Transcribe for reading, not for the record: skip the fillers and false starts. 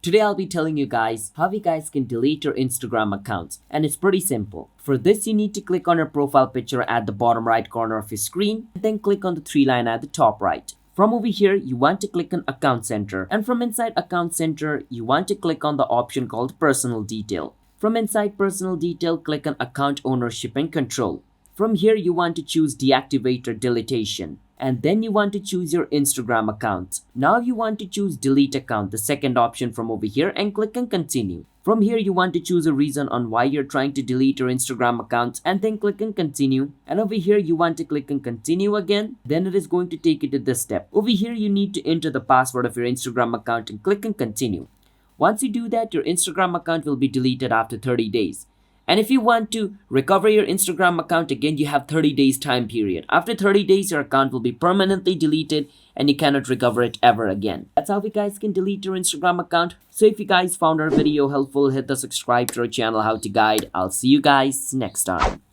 Today I'll be telling you guys how you guys can delete your Instagram accounts, and it's pretty simple. For this you need to click on your profile picture at the bottom right corner of your screen and then click on the three line at the top right. From over here you want to click on Account Center, and from inside Account Center you want to click on the option called Personal Detail. From inside Personal Detail, click on Account Ownership and Control. From here you want to choose Deactivate or Deletion, and then you want to choose your Instagram account. Now you want to choose Delete Account, the second option from over here, and click on Continue. From here you want to choose a reason on why you're trying to delete your Instagram account and then click on Continue. And over here you want to click on Continue again. Then it is going to take you to this step. Over here you need to enter the password of your Instagram account and click on Continue. Once you do that, your Instagram account will be deleted after 30 days. And if you want to recover your Instagram account again, you have 30 days time period. After 30 days, your account will be permanently deleted and you cannot recover it ever again. That's how you guys can delete your Instagram account. So if you guys found our video helpful, hit the subscribe to our channel How to Guide. I'll see you guys next time.